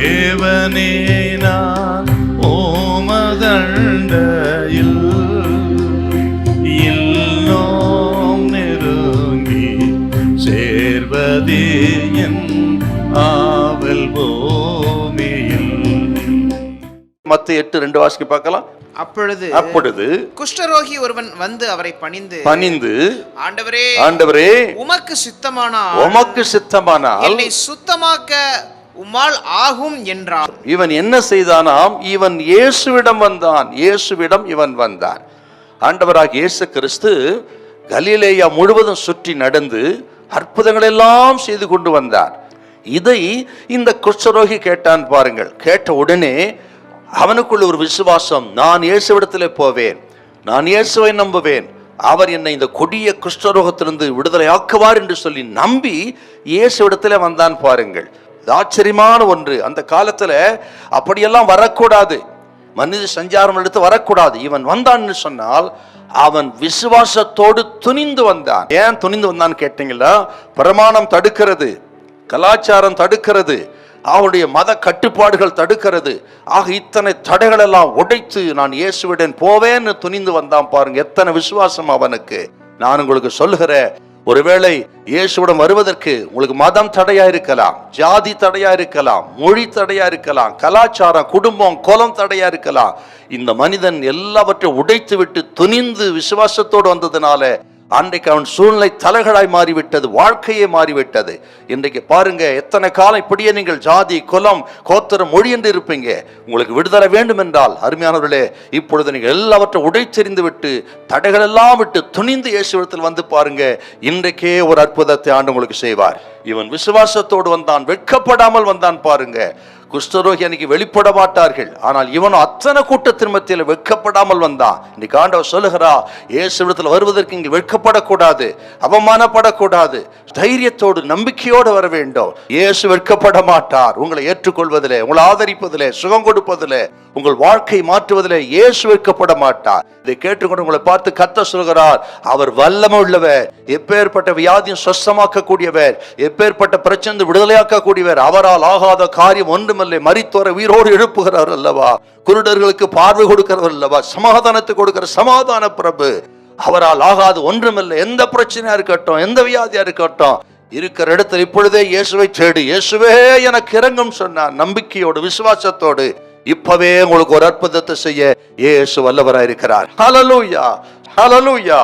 தேவனே நான் ஓமதண்டையில் இன்னும் நெருங்கி சேர்வதே என் ஆவல் பூமியில். மத்தேயு 8:2 வாசிக்க பார்க்கலாம். அப்பொழுது குஷ்டரோகி ஒருவன் வந்து அவரை பணிந்து ஆண்டவரே உமக்கு சித்தமானால் என்னை சுத்தமாக்க உம்மால் ஆகும் என்றார். இவன் என்ன செய்தானாம்? இவன் இயேசுவிடம் வந்தான். ஆண்டவராகிய இயேசு கிறிஸ்து கலிலேயா முழுவதும் சுற்றி நடந்து அற்புதங்கள் எல்லாம் செய்து கொண்டு வந்தார். இதை இந்த குஷ்டரோகி கேட்டான் பாருங்கள். கேட்ட உடனே அவனுக்குள்ள ஒரு விசுவாசம், நான் இயேசுவிடத்திலே போவேன், நான் இயேசுவை நம்புவேன், அவர் என்னை இந்த கொடிய குஷ்டரோகத்திலிருந்து விடுதலை ஆக்குவார் என்று சொல்லி நம்பி இயேசுவிடத்திலே வந்தான் பாருங்கள். ஆச்சரியமான ஒன்று. அந்த காலத்துல அப்படியெல்லாம் வரக்கூடாது, மனித சஞ்சாரம் எடுத்து வரக்கூடாது. இவன் வந்தான்னு சொன்னால் அவன் விசுவாசத்தோடு துணிந்து வந்தான். ஏன் துணிந்து வந்தான்னு கேட்டீங்களா? பிரமாணம் தடுக்கிறது, கலாச்சாரம் தடுக்கிறது, அவனுடைய மத கட்டுப்பாடுகள் தடுக்கிறது. ஆக இத்தனை தடைகள் எல்லாம் உடைத்து நான் இயேசுவிடன் போவேன்னு துணிந்து வந்தான் பாருங்க. எத்தனை விசுவாசம் அவனுக்கு. நான் உங்களுக்கு சொல்லுகிறேன், ஒருவேளை இயேசுவிடம் வருவதற்கு உங்களுக்கு மதம் தடையா இருக்கலாம், ஜாதி தடையா இருக்கலாம், மொழி தடையா இருக்கலாம், கலாச்சாரம், குடும்பம், குலம் தடையா இருக்கலாம். இந்த மனிதன் எல்லாவற்றையும் உடைத்து விட்டு துணிந்து விசுவாசத்தோடு வந்ததுனால அன்றைக்கு அவன் சூழ்நிலை தலைகளாய் மாறிவிட்டது, வாழ்க்கையே மாறிவிட்டது. இன்றைக்கு பாருங்க, எத்தனை காலம் இப்படியே நீங்கள் ஜாதி, குலம், கோத்திரம், மொழி என்று இருப்பீங்க. உங்களுக்கு விடுதலை வேண்டும் என்றால் அருமையானவர்களே, இப்பொழுது நீங்கள் எல்லாவற்றையும் உடைத்தெறிந்து விட்டு தடைகள் எல்லாம் விட்டு துணிந்து இயேசுவிடத்தில் வந்து பாருங்க. இன்றைக்கே ஒரு அற்புதத்தை ஆண்டு உங்களுக்கு செய்வார். இவன் விசுவாசத்தோடு வந்தான், வெட்கப்படாமல் வந்தான் பாருங்க. குஷ்டரோகி அன்னைக்கு வெளிப்பட மாட்டார்கள், ஆனால் இவனும் அத்தனை கூட்டத்தின் மத்தியில் வெட்கப்படாமல் வந்தான். இன்னைக்கு ஆண்டவர் சொல்லுகிறா, இயேசுவிடத்தில் வருவதற்கு இங்கு வெட்கப்படக்கூடாது, அவமானப்படக்கூடாது, தைரியத்தோடு நம்பிக்கையோடு வர வேண்டும். இயேசு வெட்கப்பட மாட்டார். உங்களை ஏற்றுக்கொள்வதிலே, உங்களை ஆதரிப்பதிலே, சுகம் கொடுப்பதிலே, உங்கள் வாழ்க்கை மாற்றுவதிலே இயேசு வெட்கப்பட மாட்டார். இதை கேட்டுக்கொண்டு உங்களை பார்த்து கர்த்தர் சொல்கிறார், அவர் வல்லமை உள்ளவர், எப்பேற்பட்ட வியாதியும் சொஸ்தமாக்க கூடியவர், எப்பேற்பட்ட பிரச்சனை விடுதலையாக்க கூடியவர், அவரால் ஆகாத காரியம் ஒன்றுமில்லை. மரித்தோரை உயிரோடு எழுப்புகிறார் அல்லவா, குருடர்களுக்கு பார்வை கொடுக்கிறவர் அல்லவா, சமாதானத்தை கொடுக்கிற சமாதான பிரபு. அவரால் ஆகாது ஒன்றுமில்லை. எந்த பிரச்சனையா இருக்கட்டும், எந்த வியாதியா இருக்கட்டும், இருக்கிற இடத்துல இப்பொழுதே இயேசுவை தேடு. இயேசுவே எனக்கு இறங்கும் சொன்னார். நம்பிக்கையோடு விசுவாசத்தோடு இப்பவே உங்களுக்கு ஒரு அற்புதத்தை செய்ய இயேசு வல்லவராயிருக்கிறார். ஹல்லேலூயா, ஹல்லேலூயா.